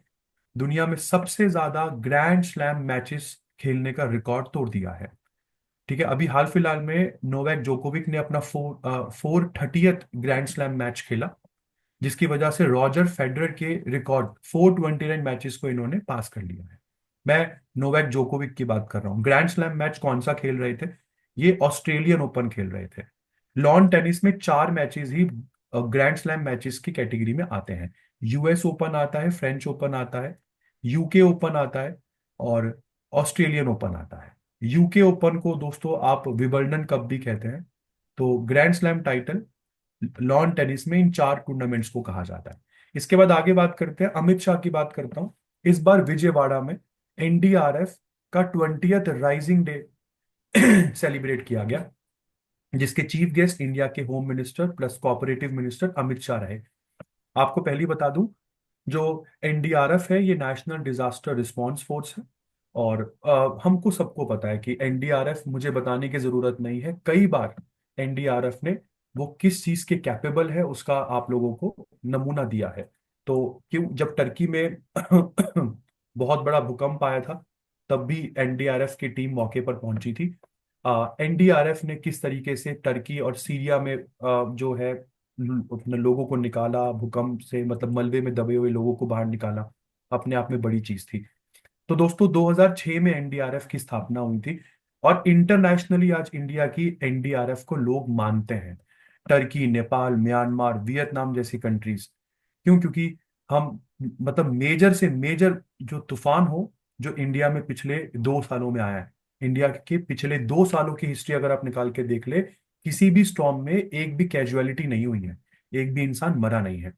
Speaker 1: दुनिया में सबसे ज्यादा ग्रैंड स्लैम मैचेस खेलने का रिकॉर्ड तोड़ दिया है। ठीक है, अभी हाल फिलहाल में नोवाक जोकोविक ने अपना 430th ग्रैंड स्लैम मैच खेला, जिसकी वजह से रॉजर फेडरर के रिकॉर्ड 429 मैचेस को इन्होंने पास कर लिया है। मैं नोवाक जोकोविक की बात कर रहा हूँ। ग्रैंड स्लैम मैच कौन सा खेल रहे थे? ये ऑस्ट्रेलियन ओपन खेल रहे थे। लॉन टेनिस में 4 मैचेस ही ग्रैंड स्लैम मैचेस की कैटेगरी में आते हैं। यूएस ओपन आता है, फ्रेंच ओपन आता है, यूके ओपन आता है और ऑस्ट्रेलियन ओपन आता है। यूके ओपन को दोस्तों आप विंबलडन कप भी कहते हैं। तो grand slam title lawn tennis में इन 4 टूर्नामेंट्स को कहा जाता है। इसके बाद आगे बात करते हैं, अमित शाह की बात करता हूं। इस बार विजयवाड़ा में एनडीआरएफ का 20th राइजिंग डे सेलिब्रेट किया गया, जिसके चीफ गेस्ट इंडिया के home minister plus cooperative minister Amit Shah रहे। आपको पहली बता दूं, जो एनडीआरएफ है ये नेशनल डिजास्टर रिस्पांस फोर्स है। और हमको सबको पता है कि एनडीआरएफ, मुझे बताने की जरूरत नहीं है, कई बार एनडीआरएफ ने वो किस चीज के कैपेबल है उसका आप लोगों को नमूना दिया है। तो क्यों, जब टर्की में बहुत बड़ा भूकंप आया था तब भी एनडीआरएफ की टीम मौके पर पहुंची थी। एनडीआरएफ ने किस तरीके से टर्की और सीरिया में जो है अपने लोगों को निकाला भूकंप से, मतलब मलबे में दबे हुए लोगों को बाहर निकाला, अपने आप में बड़ी चीज थी। तो दोस्तों 2006 में एनडीआरएफ की स्थापना हुई थी। और इंटरनेशनली आज इंडिया की एनडीआरएफ को लोग मानते हैं। टर्की, नेपाल, म्यांमार, वियतनाम जैसी कंट्रीज। क्यों? क्योंकि हम, मतलब मेजर से मेजर जो तूफान हो जो इंडिया में पिछले 2 सालों में आया है, इंडिया के पिछले 2 सालों की हिस्ट्री अगर आप निकाल के देख ले, किसी भी स्टॉर्म में एक भी कैजुअलिटी नहीं हुई है, एक भी इंसान मरा नहीं है।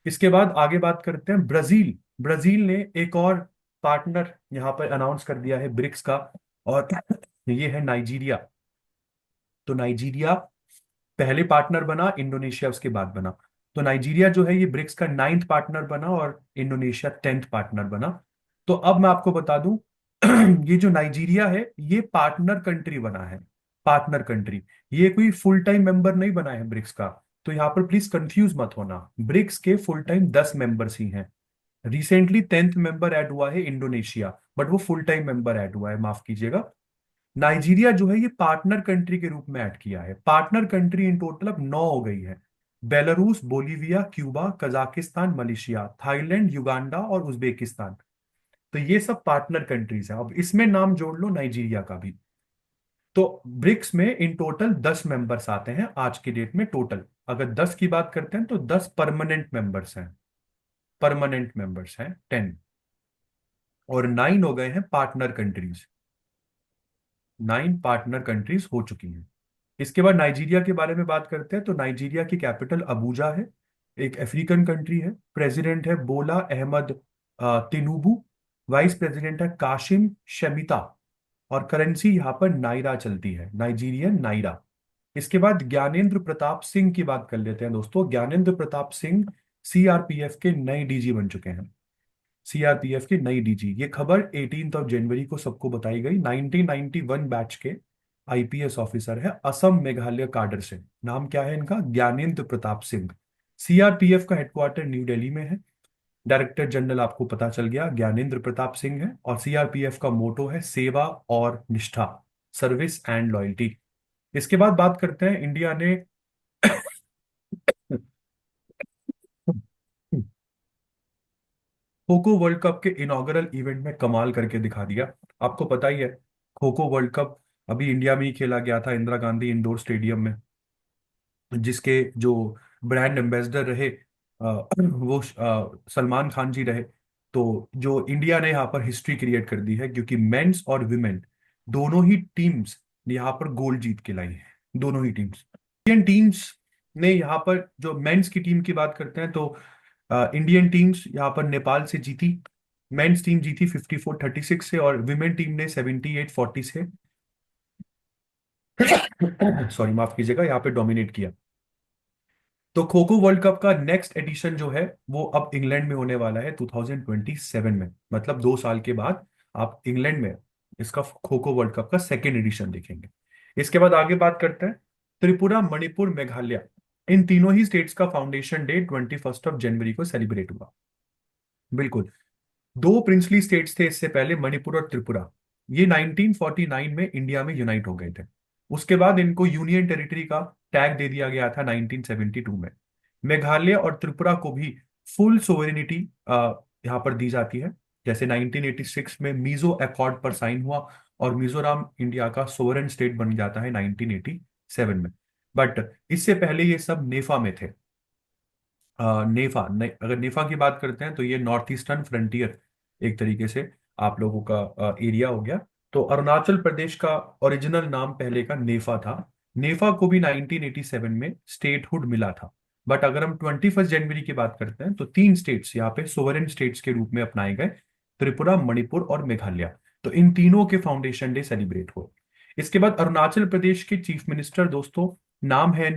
Speaker 1: इसके बाद आगे बात करते हैं ब्राजील। ब्राजील ने एक और पार्टनर यहाँ पर अनाउंस कर दिया है ब्रिक्स का, और ये है नाइजीरिया। तो नाइजीरिया पहले पार्टनर बना, इंडोनेशिया उसके बाद बना। तो नाइजीरिया जो है ये ब्रिक्स का 9th पार्टनर बना और इंडोनेशिया 10th पार्टनर बना। तो अब मैं आपको बता दूं, ये जो नाइजीरिया है ये पार्टनर कंट्री बना है, पार्टनर कंट्री। ये कोई फुल टाइम मेंबर नहीं बना है ब्रिक्स का। तो यहाँ पर प्लीज कंफ्यूज मत होना, ब्रिक्स के फुल टाइम 10 मेंबर्स ही हैं। रिसेंटली 10th मेंबर ऐड हुआ है इंडोनेशिया, बट वो फुल टाइम मेंबर ऐड हुआ है, माफ कीजिएगा। नाइजीरिया जो है ये पार्टनर कंट्री के रूप में ऐड किया है। पार्टनर कंट्री इन टोटल अब 9 हो गई है। Belarus, Bolivia, Cuba, Kazakhstan, Malaysia, Thailand, Uganda और उज्बेकिस्तान। तो ये सब पार्टनर कंट्रीज हैं। अब इसमें नाम जोड़ लो नाइजीरिया का भी। तो ब्रिक्स में इन टोटल 10 मेंबर्स आते हैं आज की डेट में टोटल। अगर 10 की बात करते हैं तो 10 परमानेंट मेंबर्स हैं, परमानेंट मेंबर्स हैं 10। और 9 हो गए हैं पार्टनर कंट्रीज, 9 पार्टनर कंट्रीज हो चुकी हैं। इसके बाद नाइजीरिया के बारे में बात करते हैं। तो नाइजीरिया की कैपिटल अबूजा है, एक अफ्रीकन कंट्री है। प्रेसिडेंट है बोला अहमद तिनुबू। वाइस प्रेसिडेंट है काशिम शमिता। और करेंसी यहाँ पर नाइरा चलती है, नाइजीरियन नाइरा। इसके बाद ज्ञानेंद्र प्रताप सिंह की बात कर लेते हैं दोस्तों। ज्ञानेंद्र प्रताप सिंह सीआरपीएफ के नए डीजी बन चुके हैं। सीआरपीएफ की नई डीजी, ये खबर 18 जनवरी को सबको बताई गई। 1991 बैच के आईपीएस ऑफिसर है, असम मेघालय काडर से। नाम क्या है इनका? ज्ञानेंद्र प्रताप सिंह। सीआरपीएफ का हेडक्वार्टर न्यू दिल्ली में है। डायरेक्टर जनरल आपको पता चल गया, ज्ञानेंद्र प्रताप सिंह है। और सीआरपीएफ का मोटो है सेवा और निष्ठा, सर्विस एंड लॉयल्टी। इसके बाद बात करते हैं इंडिया ने खो खो वर्ल्ड कप के इनॉग्रल इवेंट में कमाल करके दिखा दिया। आपको पता ही है, खो खो वर्ल्ड कप अभी इंडिया में ही खेला गया था, इंदिरा गांधी इंडोर स्टेडियम में। जिसके जो ब्रांड एम्बेसडर रहे वो सलमान खान जी रहे। तो जो इंडिया ने यहाँ पर हिस्ट्री क्रिएट कर दी है, क्योंकि मेंस और विमेन दोनों ही टीम्स ने यहाँ पर गोल्ड जीत के लाई है, दोनों ही टीम्स। इंडियन टीम्स ने यहाँ पर, जो मेंस की टीम की बात करते हैं तो इंडियन टीम्स यहाँ पर नेपाल से जीती। मेंस टीम जीती 54-36 से, और विमेन टीम ने 78-40 से सॉरी माफ कीजिएगा, यहाँ पे डोमिनेट किया। तो खो खो वर्ल्ड कप का नेक्स्ट एडिशन जो है वो अब इंग्लैंड में होने वाला है 2027 में। मतलब 2 साल के बाद आप इंग्लैंड में इसका खो खो वर्ल्ड कप का सेकेंड एडिशन देखेंगे। इसके बाद आगे बात करते हैं त्रिपुरा, मणिपुर, मेघालय। इन तीनों ही स्टेट्स का फाउंडेशन डे 21 जनवरी को सेलिब्रेट हुआ। बिल्कुल, दो प्रिंसली स्टेट्स थे इससे पहले, मणिपुर और त्रिपुरा। ये 1949 में इंडिया में यूनाइट हो गए थे। उसके बाद इनको यूनियन टेरिटरी का टैग दे दिया गया था 1972 में। मेघालय और त्रिपुरा को भी फुल सोवेरेनिटी यहाँ पर दी जाती है। जैसे 1986 में मीजो अकॉर्ड पर साइन हुआ, और मिजोरम इंडिया का सोवरेन स्टेट बन जाता है 1987 में। बट इससे पहले ये सब नेफा में थे। अगर नेफा की बात करते हैं तो ये नॉर्थ ईस्टर्न फ्रंटियर एक तरीके से आप लोगों का एरिया हो गया। तो अरुणाचल प्रदेश का ओरिजिनल नाम पहले का नेफा था। नेफा को भी 1987 में स्टेटहुड मिला था। बट अगर हम 21 जनवरी की बात करते हैं तो 3 स्टेट्स यहाँ पे सोवरेन स्टेट्स के रूप में अपनाए गए, त्रिपुरा, मणिपुर और मेघालय। तो इन तीनों के फाउंडेशन डे सेलिब्रेट हुए। इसके बाद अरुणाचल प्रदेश के चीफ मिनिस्टर दोस्तों, नाम है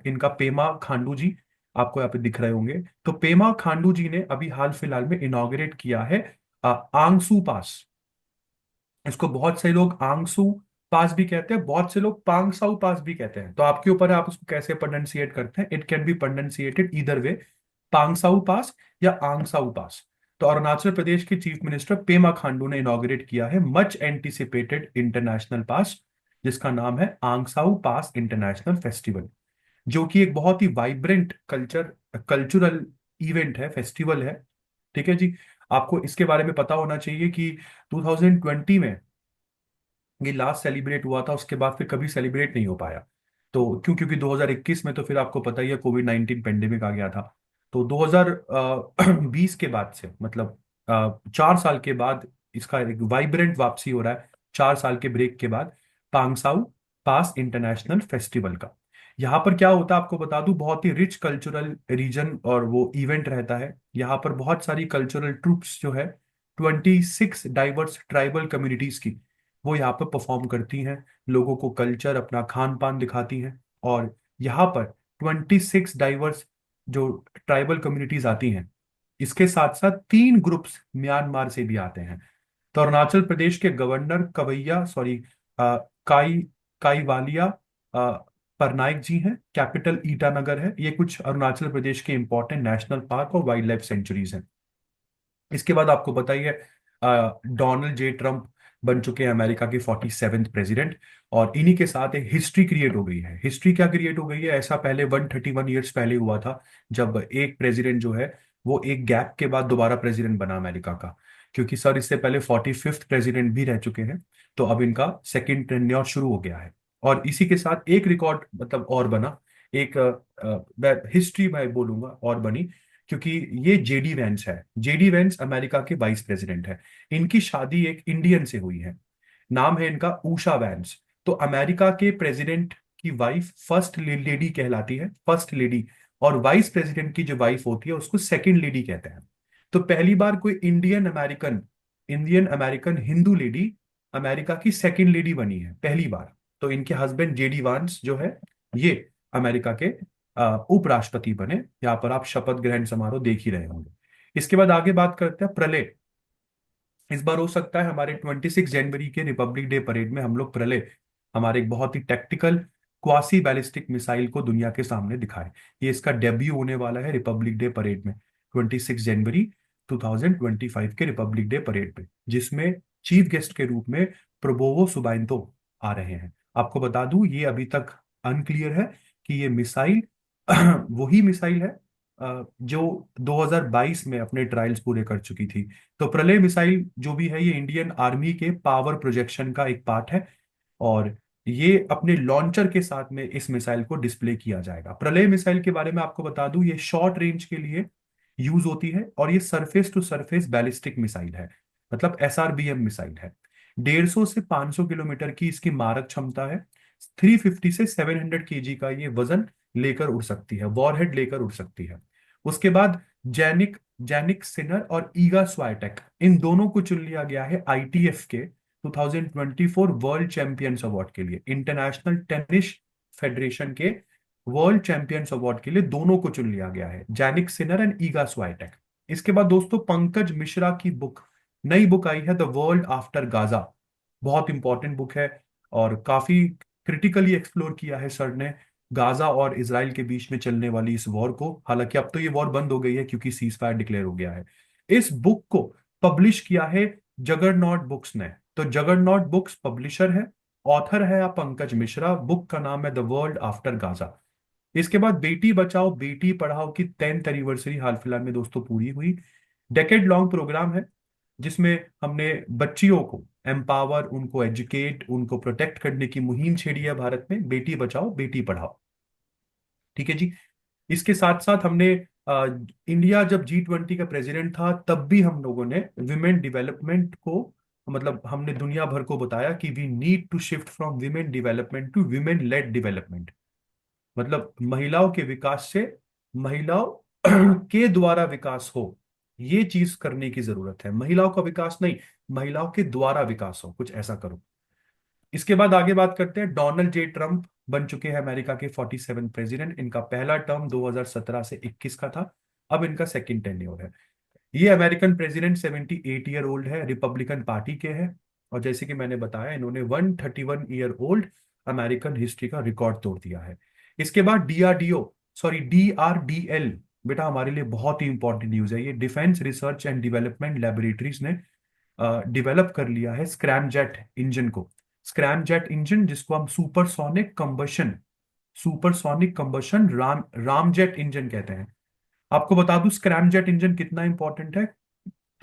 Speaker 1: इनका पेमा खांडू जी। आपको यहाँ पे दिख रहे होंगे। तो पेमा खांडू जी ने अभी हाल फिलहाल में इनॉग्रेट किया है आंगसू पास। इसको बहुत से लोग आंगसू पास भी कहते हैं, बहुत से लोग पांगसाउ पास भी कहते हैं। तो आपके ऊपर है आप उसको कैसे प्रोनाउंसिएट करते हैं। It can be pronounciated either way, Pangsau pass या आंगसाउ पास। तो अरुणाचल प्रदेश के चीफ मिनिस्टर पेमा खांडू ने इनॉग्रेट किया है मच एंटिसिपेटेड इंटरनेशनल पास, जिसका नाम है आंगसाउ पास इंटरनेशनल फेस्टिवल। जो कि एक बहुत ही वाइब्रेंट कल्चरल इवेंट है, फेस्टिवल है। ठीक है जी। आपको इसके बारे में पता होना चाहिए कि 2020 में ये लास्ट सेलिब्रेट हुआ था, उसके बाद फिर कभी सेलिब्रेट नहीं हो पाया। तो क्योंकि 2021 में तो फिर आपको पता ही है कोविड-19 पेंडेमिक आ गया था। तो 2020 के बाद से, मतलब 4 साल के बाद इसका एक वाइब्रेंट वापसी हो रहा है, 4 साल के ब्रेक के बाद, पांगसाउ पास इंटरनेशनल फेस्टिवल का। यहाँ पर क्या होता है आपको बता दूं, बहुत ही रिच कल्चरल रीजन और वो इवेंट रहता है। यहाँ पर बहुत सारी कल्चरल ट्रूप्स जो है 26 डाइवर्स ट्राइबल कम्युनिटीज की, वो यहाँ पर परफॉर्म करती हैं, लोगों को कल्चर अपना खान पान दिखाती हैं। और यहाँ पर 26 डाइवर्स जो ट्राइबल कम्युनिटीज आती हैं, इसके साथ साथ 3 ग्रुप्स म्यांमार से भी आते हैं। तो अरुणाचल प्रदेश के गवर्नर कवैया सॉरी काई काईवालिया परनाइक जी हैं, कैपिटल ईटानगर है। ये कुछ अरुणाचल प्रदेश के इंपॉर्टेंट नेशनल पार्क और वाइल्ड लाइफ सेंचुरीज हैं। इसके बाद आपको बताइए, डोनाल्ड जे ट्रम्प बन चुके हैं अमेरिका के 47वें प्रेसिडेंट। और इन्हीं के साथ एक हिस्ट्री क्रिएट हो गई है। हिस्ट्री क्या क्रिएट हो गई है, ऐसा पहले 131 ईयर्स पहले हुआ था, जब एक प्रेसिडेंट जो है वो एक गैप के बाद दोबारा प्रेसिडेंट बना अमेरिका का। क्योंकि सर इससे पहले 45th प्रेसिडेंट भी रह चुके हैं, तो अब इनका सेकेंड टेन्योर शुरू हो गया है। और इसी के साथ एक रिकॉर्ड मतलब और बना, एक हिस्ट्री मैं बोलूंगा और बनी, क्योंकि ये जेडी वेंस है। जेडी वेंस अमेरिका के वाइस प्रेसिडेंट है। इनकी शादी एक इंडियन से हुई है, नाम है इनका ऊषा वैंस। तो अमेरिका के प्रेसिडेंट की वाइफ फर्स्ट लेडी कहलाती है, फर्स्ट लेडी। और वाइस प्रेसिडेंट की जो वाइफ होती है उसको सेकंड लेडी कहते हैं। तो पहली बार कोई Indian American Hindu lady America की सेकंड लेडी बनी है, पहली बार। तो इनके हस्बैंड जेडी वांस जो है, ये अमेरिका के उपराष्ट्रपति बने। यहाँ पर आप शपथ ग्रहण समारोह देख ही रहे होंगे। इसके बाद आगे बात करते हैं प्रलय। इस बार हो सकता है हमारे 26 जनवरी के रिपब्लिक डे परेड में हम लोग प्रलय, हमारे एक बहुत ही टैक्टिकल क्वासी बैलिस्टिक मिसाइल को दुनिया के सामने दिखाए। ये इसका डेब्यू होने वाला है रिपब्लिक डे परेड में, 26 जनवरी 2025 के रिपब्लिक डे परेड में, जिसमें चीफ गेस्ट के रूप में प्रोबोवो सुबाइंतो आ रहे हैं। आपको बता दूं ये अभी तक अनक्लियर है कि ये मिसाइल वही मिसाइल है जो 2022 में अपने ट्रायल्स पूरे कर चुकी थी। तो प्रलय मिसाइल जो भी है, ये इंडियन आर्मी के पावर प्रोजेक्शन का एक पार्ट है। और ये अपने लॉन्चर के साथ में इस मिसाइल को डिस्प्ले किया जाएगा। प्रलय मिसाइल के बारे में आपको बता दूं, ये शॉर्ट रेंज के लिए यूज होती है और ये surface to surface ballistic missile है, मतलब एसआरबीएम मिसाइल है। 150 से 500 किलोमीटर की इसकी मारक क्षमता है। 350 से 700 केजी का ये वजन लेकर उड़ सकती है, वॉरहेड लेकर उड़ सकती है। उसके बाद जैनिक जैनिक सिनर और ईगा स्वाइटेक, इन दोनों को चुन लिया गया है आईटीएफ के 2024 वर्ल्ड चैंपियंस अवार्ड के लिए। इंटरनेशनल टेनिस फेडरेशन के वर्ल्ड चैंपियंस अवार्ड के लिए दोनों को चुन लिया गया है, Jannik Sinner and Eega Swiatek. इसके बाद दोस्तों पंकज मिश्रा की बुक, नई बुक आई है, द वर्ल्ड आफ्टर गाजा। बहुत इंपॉर्टेंट बुक है और काफी क्रिटिकली एक्सप्लोर किया है सर ने गाजा और इसराइल के बीच में चलने वाली इस वॉर को। हालांकि अब तो ये वॉर बंद हो गई है क्योंकि सीज फायर डिक्लेयर हो गया है। इस बुक को पब्लिश किया है जगरनॉट बुक्स ने। तो जगरनॉट बुक्स पब्लिशर है, ऑथर है पंकज मिश्रा। बुक का नाम है द वर्ल्ड आफ्टर गाजा। इसके बाद बेटी बचाओ बेटी पढ़ाओ की 10th एनिवर्सरी हाल फिलहाल में दोस्तों पूरी हुई। डेकेड लॉन्ग प्रोग्राम है, जिसमें हमने बच्चियों को एम्पावर, उनको एजुकेट, उनको प्रोटेक्ट करने की मुहिम छेड़ी है भारत में, बेटी बचाओ बेटी पढ़ाओ। ठीक है जी। इसके साथ साथ हमने इंडिया जब G20 का प्रेसिडेंट था तब भी हम लोगों ने विमेन डेवलपमेंट को, मतलब हमने दुनिया भर को बताया कि we need to shift from women development to women led development. मतलब महिलाओं के विकास से महिलाओं के द्वारा विकास हो, ये चीज करने की जरूरत है। महिलाओं का विकास नहीं, महिलाओं के द्वारा विकास हो, कुछ ऐसा करो। इसके बाद आगे बात करते हैं, डोनाल्ड जे ट्रम्प बन चुके हैं अमेरिका के 47 प्रेसिडेंट। इनका पहला टर्म 2017 से 21 का था, अब इनका सेकंड टेन्योर है। ये अमेरिकन प्रेसिडेंट 78 ईयर ओल्ड है, रिपब्लिकन पार्टी के हैं। और जैसे कि मैंने बताया, इन्होंने 131 ईयर ओल्ड अमेरिकन हिस्ट्री का रिकॉर्ड तोड़ दिया है। इसके बाद DRDL, बेटा हमारे लिए बहुत ही इंपॉर्टेंट न्यूज है। ये defence research and development laboratories ने डेवलप कर लिया है स्क्रैमजेट इंजन को। स्क्रैमजेट इंजन जिसको हम सुपरसोनिक कंबशन रामजेट इंजन कहते हैं। आपको बता दूं स्क्रैमजेट इंजन कितना इंपॉर्टेंट है।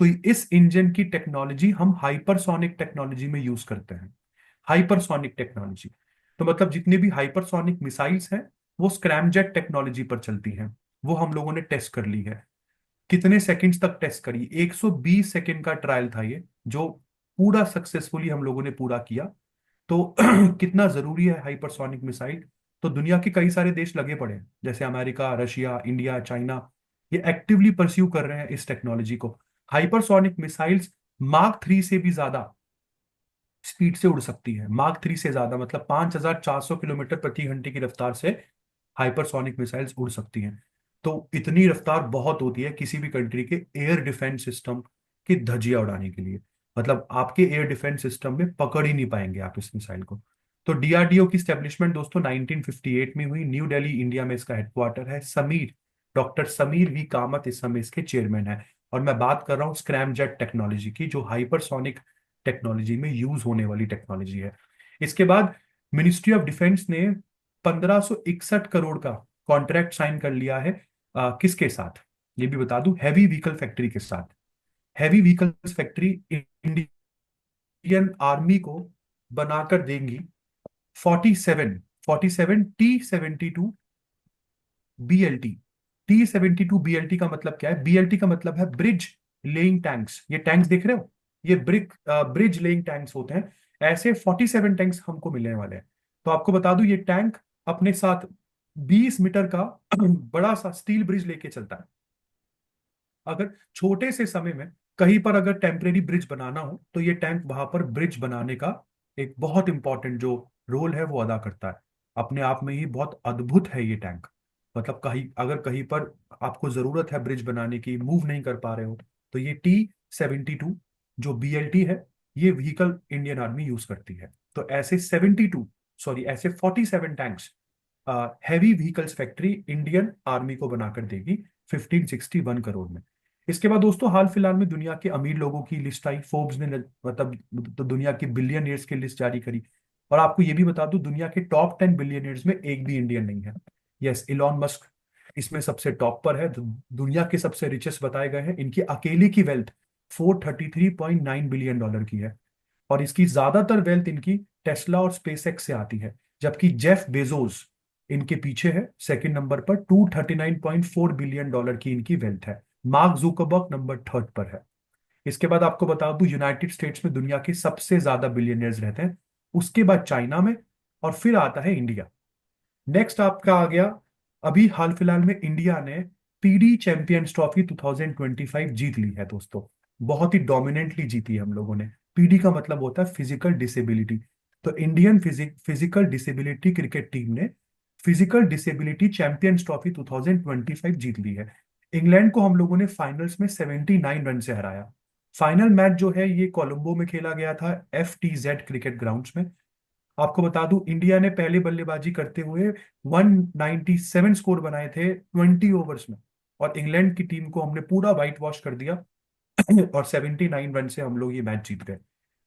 Speaker 1: तो इस इंजन की टेक्नोलॉजी हम हाइपरसोनिक टेक्नोलॉजी में यूज करते हैं। हाइपरसोनिक टेक्नोलॉजी, तो मतलब जितनी भी हाइपरसोनिक मिसाइल्स हैं वो स्क्रैमजेट टेक्नोलॉजी पर चलती हैं। वो हम लोगों ने टेस्ट कर ली है। कितने सेकंड्स तक टेस्ट करी, 120 सेकंड का ट्रायल था ये, जो पूरा सक्सेसफुली हम लोगों ने पूरा किया। तो कितना जरूरी है हाइपरसोनिक मिसाइल। तो दुनिया के कई सारे देश लगे पड़े हैं, जैसे अमेरिका, रशिया, इंडिया, चाइना, ये एक्टिवली परस्यू कर रहे हैं इस टेक्नोलॉजी को। हाइपरसोनिक मिसाइल्स मार्क 3 से भी ज्यादा स्पीड से उड़ सकती है। मार्क 3 से ज्यादा मतलब 5,400 किलोमीटर प्रति घंटे की रफ्तार से हाइपरसोनिक मिसाइल्स उड़ सकती हैं। तो इतनी रफ्तार बहुत होती है किसी भी कंट्री के एयर डिफेंस सिस्टम की धज्जियां उड़ाने के लिए। मतलब आपके एयर डिफेंस सिस्टम में पकड़ ही नहीं पाएंगे आप इस मिसाइल को। तो डीआरडीओ की स्टेब्लिशमेंट दोस्तों 1958 में हुई, न्यू दिल्ली इंडिया में इसका हेडक्वार्टर है। डॉक्टर समीर वी कामत इस समय इसके चेयरमैन है। और मैं बात कर रहा हूँ स्क्रैमजेट टेक्नोलॉजी की, जो हाइपरसोनिक टेक्नोलॉजी में यूज होने वाली टेक्नोलॉजी है। इसके बाद मिनिस्ट्री ऑफ डिफेंस ने 1561 करोड़ का कॉन्ट्रैक्ट साइन कर लिया है। किसके साथ, ये भी बता दूं, हैवी व्हीकल फैक्ट्री के साथ। Heavy vehicles factory Indian army को बनाकर देंगी 47 T72 BLT। T72 BLT का मतलब क्या है? BLT का मतलब है ब्रिज लेइंग टैंक्स। ये टैंक्स देख रहे हो, ये ब्रिज लेइंग टैंक्स होते हैं। ऐसे 47 टैंक्स हमको मिलने वाले हैं। तो आपको बता दूं, ये टैंक अपने साथ 20 मीटर का बड़ा सा स्टील ब्रिज लेके चलता है। अगर छोटे से समय में कहीं पर अगर टेम्परेरी ब्रिज बनाना हो तो ये टैंक वहां पर ब्रिज बनाने का एक बहुत इंपॉर्टेंट जो रोल है वो अदा करता है। अपने आप में ही बहुत अद्भुत है ये टैंक। मतलब कहीं पर आपको जरूरत है ब्रिज बनाने की, मूव नहीं कर पा रहे हो, तो ये T72 जो BLT है, ये व्हीकल इंडियन आर्मी यूज करती है। तो ऐसे 47 tanks heavy vehicles factory Indian army को बनाकर देगी 1561 करोड़ में। इसके बाद दोस्तों हाल फिलहाल में दुनिया के अमीर लोगों की लिस्ट आई, फोर्ब्स ने मतलब तो दुनिया के बिलियनियर्स की लिस्ट जारी करी। और आपको ये भी बता दूं, दुनिया के टॉप 10 बिलियनियर्स में एक भी इंडियन नहीं है। यस, इलॉन मस्क इसमें सबसे टॉप पर है। दुनिया के सबसे रिचेस्ट बताए गए हैं। इनकी अकेले की वेल्थ $433.9 बिलियन की है। और इसकी ज्यादातर वेल्थ इनकी टेस्ला और स्पेसएक्स से आती है। जबकि जेफ बेजोस इनके पीछे है, सेकंड नंबर पर, $239.4 बिलियन की इनकी वेल्थ है। मार्क जुकरबर्ग नंबर थर्ड पर है। इसके बाद आपको बता दूं, यूनाइटेड स्टेट्स में दुनिया के सबसे ज्यादा बिलियनियर्स रहते हैं, उसके बाद चाइना में, और फिर आता है इंडिया। नेक्स्ट आपका आ गया, अभी हाल फिलहाल में इंडिया ने पीडी चैंपियंस ट्रॉफी 2025 जीत ली है दोस्तों। बहुत ही डोमिनेंटली जीती है हम लोगों ने। पीडी का मतलब होता है फिजिकल डिसेबिलिटी। तो Indian physical disability cricket team ने फिजिकल डिसेबिलिटी चैंपियंस ट्रॉफी 2025 जीत ली है। इंग्लैंड को हम लोगों ने फाइनल्स में 79 रन से हराया। फाइनल मैच जो है ये कोलंबो में खेला गया था, FTZ क्रिकेट ग्राउंड्स में। आपको बता दूं, इंडिया ने पहले बल्लेबाजी करते हुए 197 स्कोर बनाए थे 20 ओवर्स में। और इंग्लैंड की टीम को हमने पूरा वाइट वॉश कर दिया और 79 रन से हम लोग ये मैच जीत गए।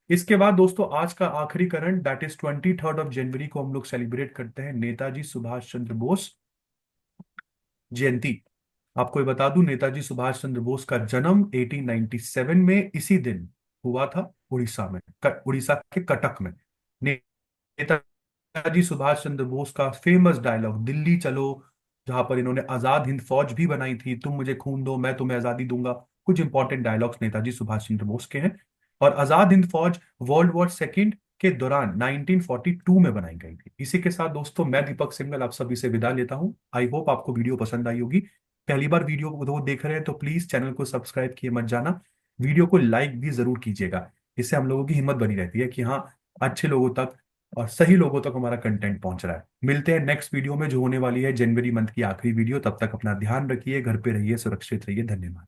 Speaker 1: इसके बाद दोस्तों आज का आखिरी करंट, दैट इज 23 जनवरी को हम लोग सेलिब्रेट करते हैं नेताजी सुभाष चंद्र बोस जयंती। आपको ये बता दूं, नेताजी सुभाष चंद्र बोस का जन्म 1897 में इसी दिन हुआ था, उड़ीसा में, उड़ीसा के कटक में। नेताजी सुभाष चंद्र बोस का फेमस डायलॉग दिल्ली चलो, जहां पर इन्होंने आजाद हिंद फौज भी बनाई थी, तुम मुझे खून दो मैं तुम्हें आजादी दूंगा, कुछ इंपॉर्टेंट डायलॉग्स नेताजी सुभाष चंद्र बोस के हैं। और आजाद हिंद फौज वर्ल्ड वॉर 2 के दौरान 1942 में बनाई गई थी। इसी के साथ दोस्तों मैं दीपक सिंघल आप सभी से विदा लेता हूं। आई होप आपको वीडियो पसंद आई होगी। पहली बार वीडियो को देख रहे हैं तो प्लीज चैनल को सब्सक्राइब किए मत जाना। वीडियो को लाइक भी जरूर कीजिएगा। इससे हम लोगों की हिम्मत बनी रहती है कि हाँ, अच्छे लोगों तक और सही लोगों तक हमारा कंटेंट पहुंच रहा है। मिलते हैं नेक्स्ट वीडियो में जो होने वाली है जनवरी मंथ की आखिरी वीडियो। तब तक अपना ध्यान रखिए, घर पे रहिए, सुरक्षित रहिए। धन्यवाद।